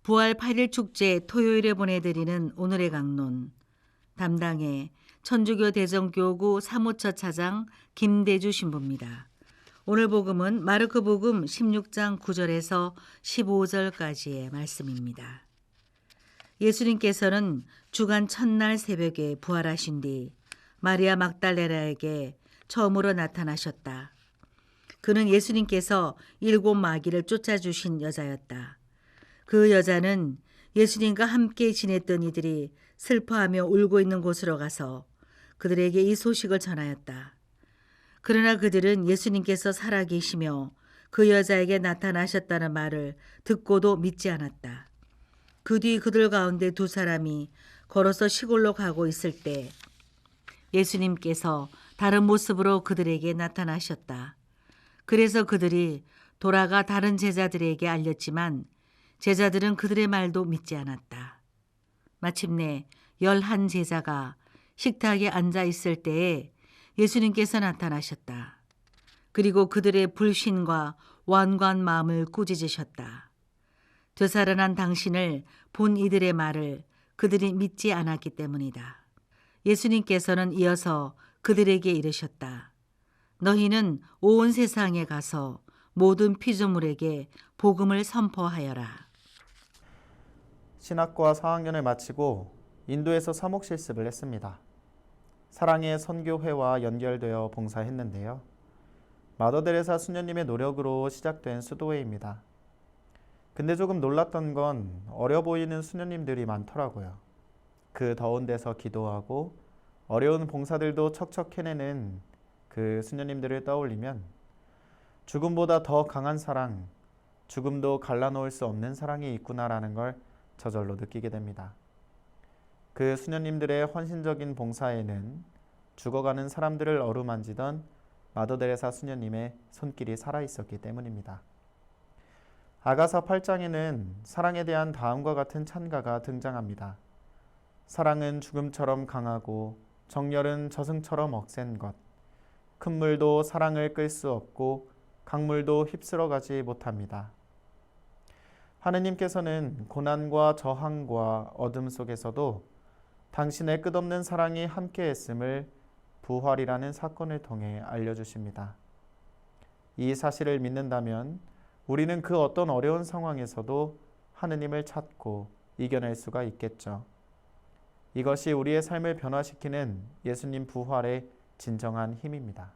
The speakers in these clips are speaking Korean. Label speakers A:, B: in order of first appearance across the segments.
A: 부활 8일 축제 토요일에 보내드리는 오늘의 강론. 담당의 천주교 대전교구 사무처 차장 김대주 신부입니다. 오늘 복음은 마르코 복음 16장 9절에서 15절까지의 말씀입니다. 예수님께서는 주간 첫날 새벽에 부활하신 뒤 마리아 막달레나에게 처음으로 나타나셨다. 그는 예수님께서 7 마귀를 쫓아주신 여자였다. 그 여자는 예수님과 함께 지냈던 이들이 슬퍼하며 울고 있는 곳으로 가서 그들에게 이 소식을 전하였다. 그러나 그들은 예수님께서 살아계시며 그 여자에게 나타나셨다는 말을 듣고도 믿지 않았다. 그 뒤 그들 가운데 2 사람이 걸어서 시골로 가고 있을 때 예수님께서 다른 모습으로 그들에게 나타나셨다. 그래서 그들이 돌아가 다른 제자들에게 알렸지만 제자들은 그들의 말도 믿지 않았다. 마침내 11 제자가 식탁에 앉아 있을 때에 예수님께서 나타나셨다. 그리고 그들의 불신과 완고한 마음을 꾸짖으셨다. 되살아난 당신을 본 이들의 말을 그들이 믿지 않았기 때문이다. 예수님께서는 이어서 그들에게 이르셨다. 너희는 온 세상에 가서 모든 피조물에게 복음을 선포하여라.
B: 신학과 4학년을 마치고 인도에서 사목 실습을 했습니다. 사랑의 선교회와 연결되어 봉사했는데요. 마더데레사 수녀님의 노력으로 시작된 수도회입니다. 근데 조금 놀랐던 건 어려 보이는 수녀님들이 많더라고요. 그 더운 데서 기도하고 어려운 봉사들도 척척 해내는 그 수녀님들을 떠올리면 죽음보다 더 강한 사랑, 죽음도 갈라놓을 수 없는 사랑이 있구나라는 걸 저절로 느끼게 됩니다. 그 수녀님들의 헌신적인 봉사에는 죽어가는 사람들을 어루만지던 마더데레사 수녀님의 손길이 살아있었기 때문입니다. 아가서 8장에는 사랑에 대한 다음과 같은 찬가가 등장합니다. 사랑은 죽음처럼 강하고 정열은 저승처럼 억센 것. 큰 물도 사랑을 끌 수 없고 강물도 휩쓸어 가지 못합니다. 하느님께서는 고난과 저항과 어둠 속에서도 당신의 끝없는 사랑이 함께했음을 부활이라는 사건을 통해 알려주십니다. 이 사실을 믿는다면 우리는 그 어떤 어려운 상황에서도 하느님을 찾고 이겨낼 수가 있겠죠. 이것이 우리의 삶을 변화시키는 예수님 부활의 진정한 힘입니다.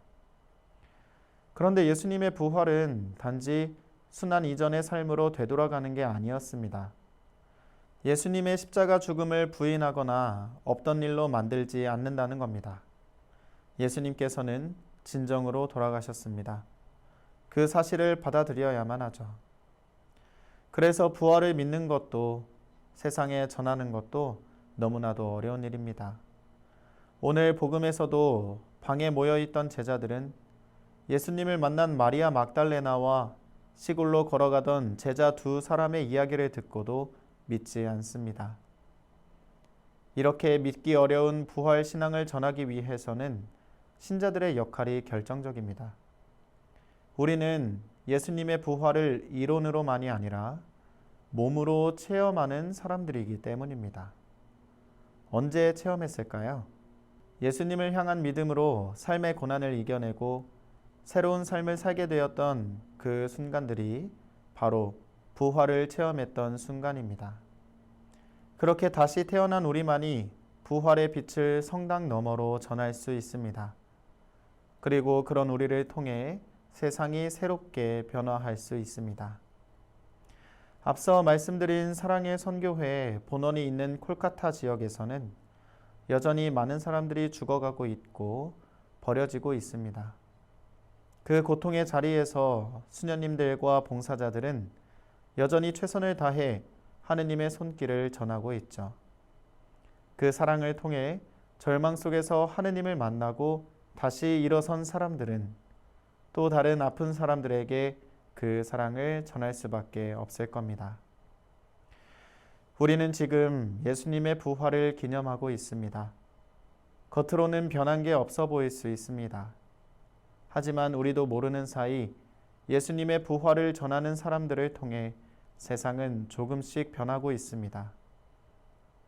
B: 그런데 예수님의 부활은 단지 순환 이전의 삶으로 되돌아가는 게 아니었습니다. 예수님의 십자가 죽음을 부인하거나 없던 일로 만들지 않는다는 겁니다. 예수님께서는 진정으로 돌아가셨습니다. 그 사실을 받아들여야만 하죠. 그래서 부활을 믿는 것도 세상에 전하는 것도 너무나도 어려운 일입니다. 오늘 복음에서도 방에 모여있던 제자들은 예수님을 만난 마리아 막달레나와 시골로 걸어가던 제자 2 사람의 이야기를 듣고도 믿지 않습니다. 이렇게 믿기 어려운 부활 신앙을 전하기 위해서는 신자들의 역할이 결정적입니다. 우리는 예수님의 부활을 이론으로만이 아니라 몸으로 체험하는 사람들이기 때문입니다. 언제 체험했을까요? 예수님을 향한 믿음으로 삶의 고난을 이겨내고 새로운 삶을 살게 되었던 그 순간들이 바로 부활을 체험했던 순간입니다. 그렇게 다시 태어난 우리만이 부활의 빛을 성당 너머로 전할 수 있습니다. 그리고 그런 우리를 통해 세상이 새롭게 변화할 수 있습니다. 앞서 말씀드린 사랑의 선교회 본원이 있는 콜카타 지역에서는 여전히 많은 사람들이 죽어가고 있고 버려지고 있습니다. 그 고통의 자리에서 수녀님들과 봉사자들은 여전히 최선을 다해 하느님의 손길을 전하고 있죠. 그 사랑을 통해 절망 속에서 하느님을 만나고 다시 일어선 사람들은 또 다른 아픈 사람들에게 그 사랑을 전할 수밖에 없을 겁니다. 우리는 지금 예수님의 부활을 기념하고 있습니다. 겉으로는 변한 게 없어 보일 수 있습니다. 하지만 우리도 모르는 사이 예수님의 부활을 전하는 사람들을 통해 세상은 조금씩 변하고 있습니다.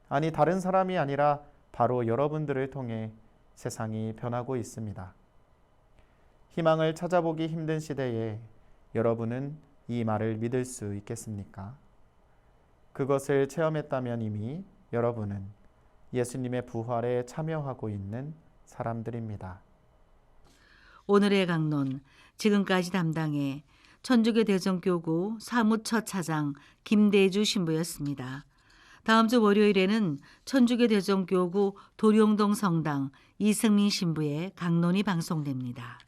B: 아니, 다른 사람이 아니라 바로 여러분들을 통해 세상이 변하고 있습니다. 희망을 찾아보기 힘든 시대에 여러분은 이 말을 믿을 수 있겠습니까? 그것을 체험했다면 이미 여러분은 예수님의 부활에 참여하고 있는 사람들입니다.
A: 오늘의 강론, 지금까지 담당해 천주교 대전교구 사무처 차장 김대주 신부였습니다. 다음 주 월요일에는 천주교 대전교구 도룡동 성당 이승민 신부의 강론이 방송됩니다.